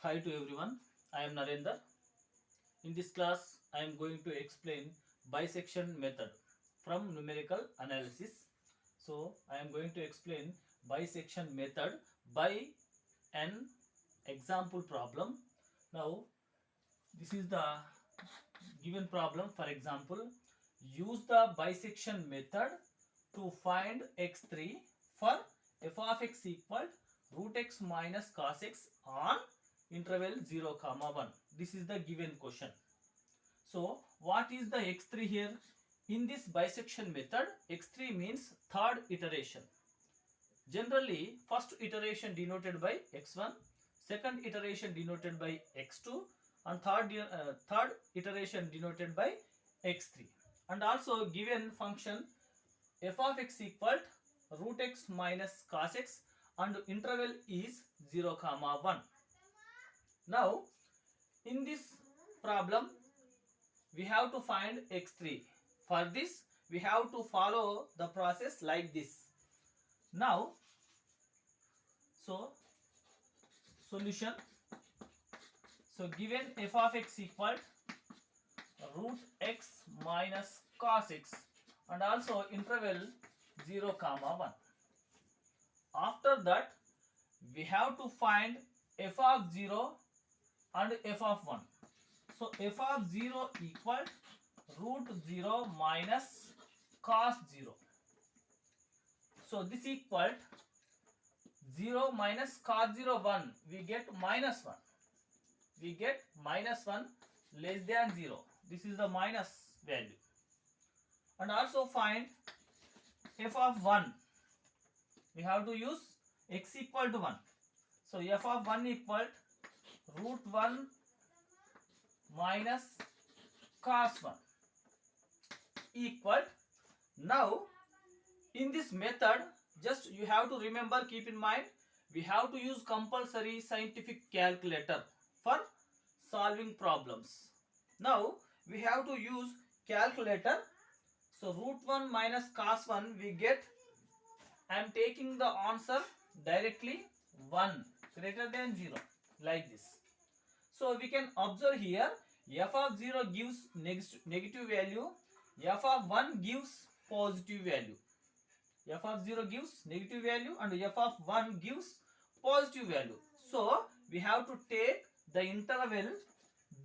Hi to everyone. I am Narendra. In this class, I am going to explain bisection method from numerical analysis. So, I am going to explain bisection method by an example problem. Now, this is the given problem. For example, use the bisection method to find x3 for f of x equal root x minus cos x on interval 0 comma 1. This is the given question. So what is the x3 here? In this bisection method, x3 means third iteration. Generally, first iteration denoted by x1, second iteration denoted by x2, and third iteration denoted by x3. And also given function f of x equal root x minus cos x and interval is 0 comma 1. Now in this problem we have to find x3. For this we have to follow the process like this. Now solution. So given f of x equal root x minus cos x and also interval 0 comma 1. After that we have to find f of 0 and f of 1. So f of 0 equal root 0 minus cos 0. So this equal 0 minus cos 0 1. We get minus 1. We get minus 1 less than 0. This is the minus value. And also find f of 1. We have to use x equal to 1. So f of 1 equal root 1 minus cos 1 equal. Now in this method, just you have to remember, keep in mind, we have to use compulsory scientific calculator for solving problems. Now we have to use calculator. So root 1 minus cos 1 we get, I am taking the answer directly 1 greater than 0 like this. So we can observe here f of 0 gives negative value, f of 1 gives positive value. F of 0 gives negative value and f of 1 gives positive value. So we have to take the interval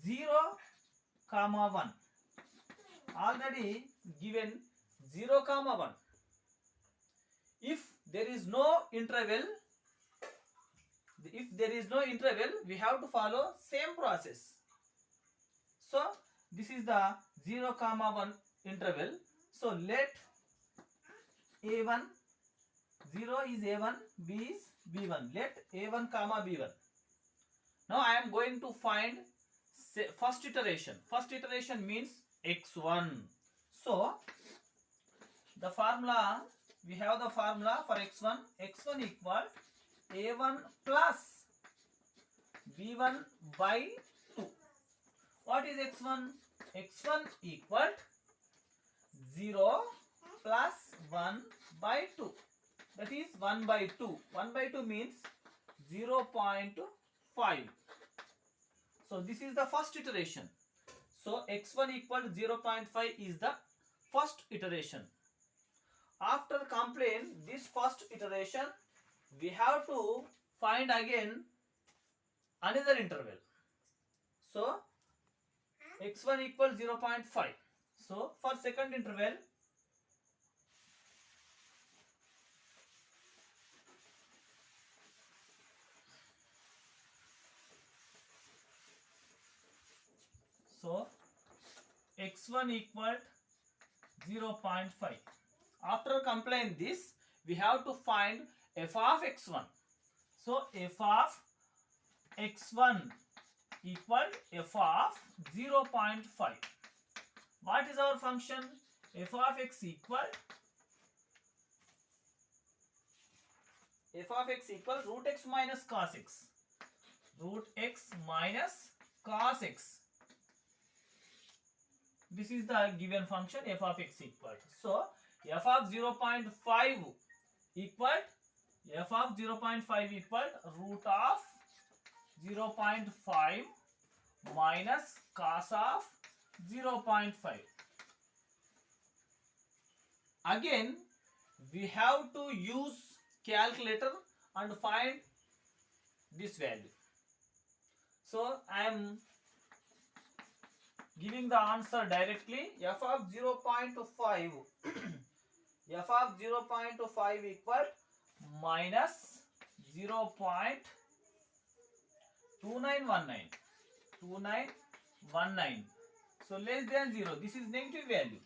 0 comma 1. Already given 0 comma 1. If there is no interval, we have to follow same process. So this is the 0 comma 1 interval. So let a1, 0 is a1, b is b1. Let a1 comma b1. Now I am going to find first iteration. First iteration means x1. So the formula, we have the formula for x1. x1 equal a1 plus b1 by 2. What is x1? x1 equal 0 plus 1 by 2. That is 1 by 2. 1 by 2 means 0.5. So this is the first iteration. So x1 equal 0.5 is the first iteration. After completing this first iteration, we have to find again another interval. So x1 equal 0.5. So for second interval, so x1 equal 0.5. After complying this, we have to find f of x1. So f of x1 equal f of 0.5. What is our function? F of x equal root x minus cos x. Root x minus cos x. This is the given function f of x equal. So f of 0.5 equal root of 0.5 minus cos of 0.5. Again, we have to use calculator and find this value. So I am giving the answer directly. F of 0.5 f of 0.5 equal minus 0.2919. So less than 0. This is negative value.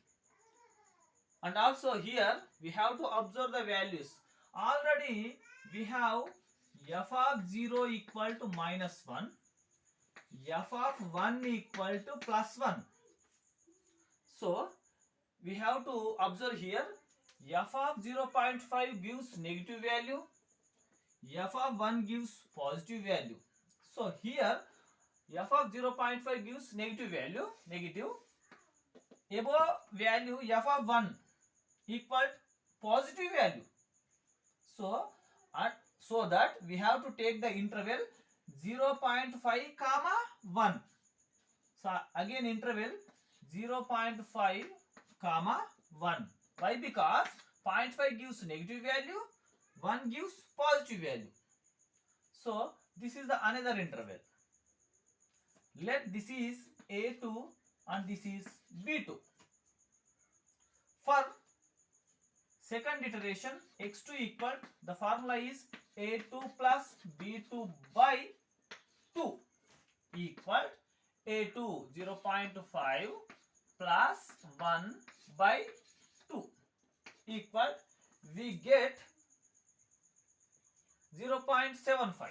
And also here we have to observe the values. Already we have f of 0 equal to minus 1, f of 1 equal to plus 1. So we have to observe here f of 0.5 gives negative value, f of 1 gives positive value. So here f of 0.5 gives negative value, negative. Above value f of 1 equal positive value. So that we have to take the interval 0.5 comma 1. So again interval 0.5 comma 1. Why? Because 0.5 gives negative value, 1 gives positive value. So this is the another interval. Let this is A2 and this is B2. For second iteration x2 equal, the formula is A2 plus B2 by 2 equal A2 0.5 plus 1 by 2 equal, we get 0.75.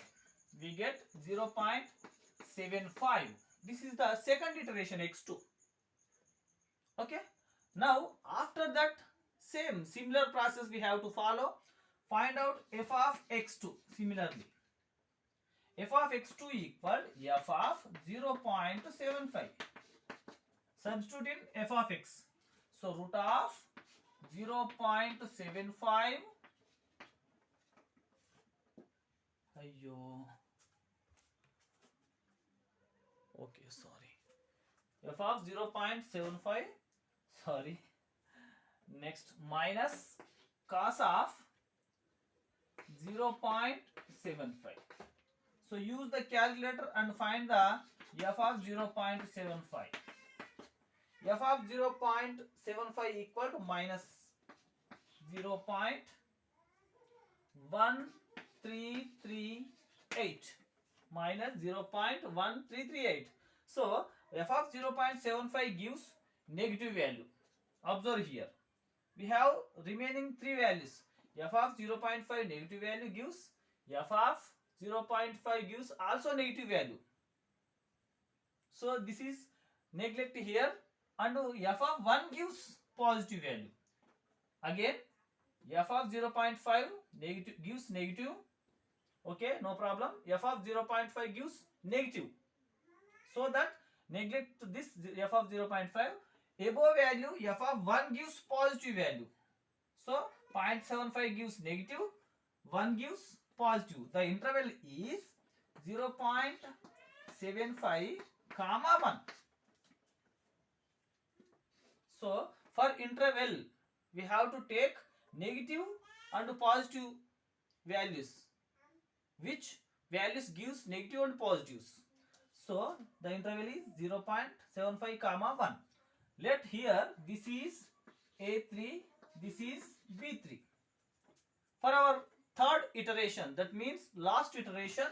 We get 0.75. This is the second iteration x2. Okay. Now after that similar process we have to follow. Find out f of x2 similarly. F of x2 equal f of 0.75. Substitute in f of x. So root of 0.75. Okay, sorry. F of 0.75. Sorry. Next minus cos of 0.75. So use the calculator and find the f of 0.75. F of 0.75 equal to minus 0.1338 minus 0.1338. So f of 0.75 gives negative value. Observe here. We have remaining three values. F of 0.5 negative value gives, f of 0.5 gives also negative value. So this is neglect here, and f of 1 gives positive value. Again f of 0.5 negative gives negative. Okay, no problem. F of 0.5 gives negative. So that neglect this f of 0.5. Above value f of 1 gives positive value. So 0.75 gives negative, 1 gives positive. The interval is 0.75 comma 1. So for interval we have to take negative and positive values. Which values gives negative and positives? So the interval is 0.75 comma 1. Let here this is A3, this is B3. For our third iteration, that means last iteration,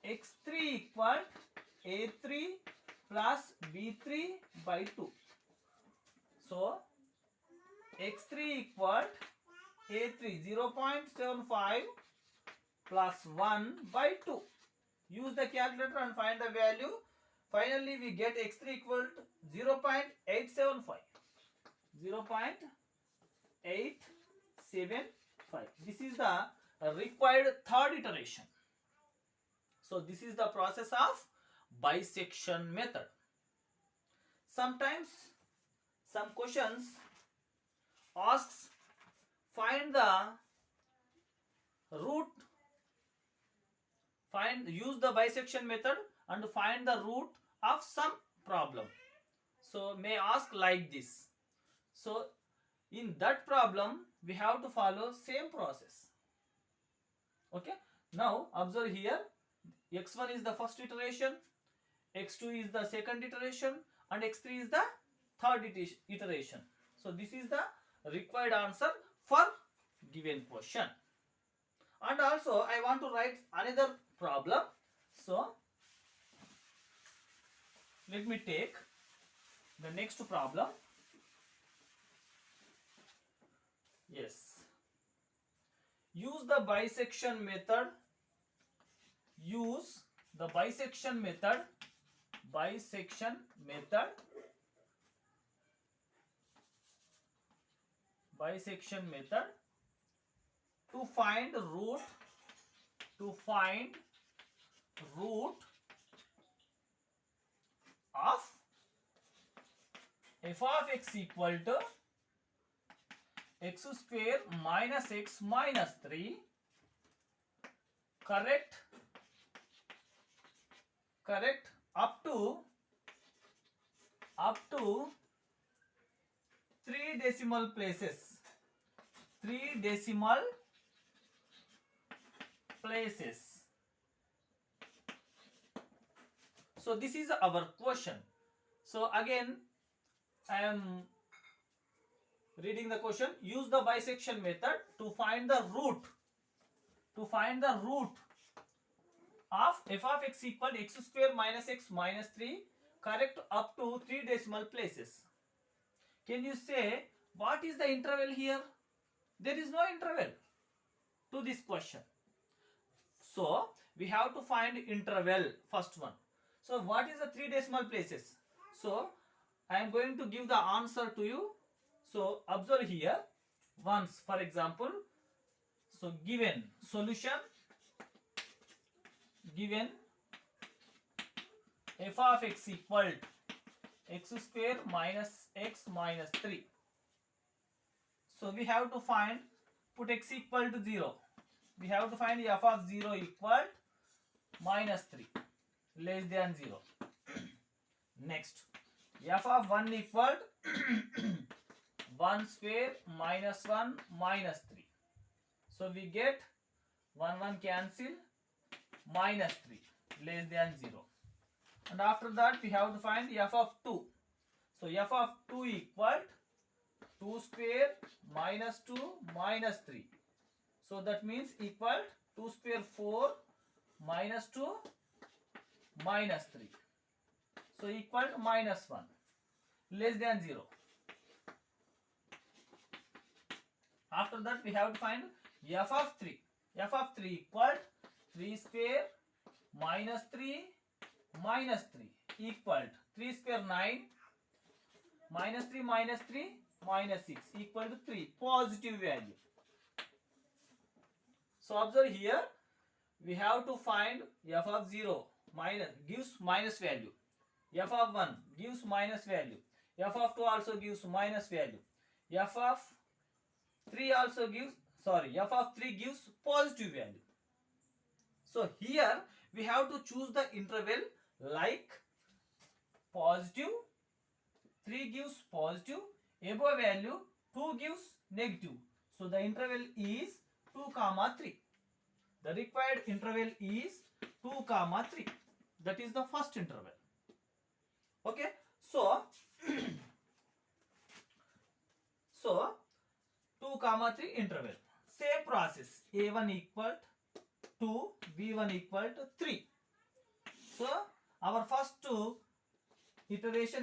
x3 equal A3 plus B3 by 2. So x3 equal A3 0.75 plus 1 by 2. Use the calculator and find the value. Finally we get x3 equal to 0.875. 0.875. This is the required third iteration. So this is the process of bisection method. Sometimes some questions asks find the root use the bisection method and find the root of some problem. So may ask like this. So in that problem we have to follow same process. Okay, now observe here, x1 is the first iteration, x2 is the second iteration, and x3 is the third iteration. So this is the required answer for given question. And also I want to write another problem. So let me take the next problem. Yes, use the bisection method. Use the bisection method. Bisection method. Bisection method to find root. To find root of f of x equal to x square minus x minus 3. Correct up to 3 decimal places. 3 decimal places. So this is our question. So again I am reading the question. Use the bisection method to find the root. To find the root of f of x equal to x square minus x minus 3. Correct up to 3 decimal places. Can you say what is the interval here? There is no interval to this question. So we have to find interval, first one. So what is the 3 decimal places? So I am going to give the answer to you. So observe here once, for example. So given solution, given f of x equal to x square minus x minus 3. So we have to find, put x equal to 0. We have to find f of 0 equal minus 3 less than 0. Next, f of 1 equal 1 square minus 1 minus 3. So we get 1 cancel, minus 3 less than 0. And after that we have to find f of 2. So f of 2 equal 2 square minus 2 minus 3. So that means equal 2 square 4 minus 2 minus 3. So equal to minus 1 less than 0. After that we have to find f of 3. f of 3 equal 3 square minus 3 minus 3 equal 3 square 9 minus 3 minus 3 minus 6 equal to 3, positive value. So observe here, we have to find f of 0 gives minus value, f of 1 gives minus value, f of 2 also gives minus value, f of 3 also gives, f of 3 gives positive value. So here we have to choose the interval like positive, 3 gives positive, above value 2 gives negative. So the interval is 2, 3. The required interval is 2, 3. That is the first interval. Okay. So, 2, 3 interval. Same process. A1 equal to 2, B1 equal to 3. So our first iteration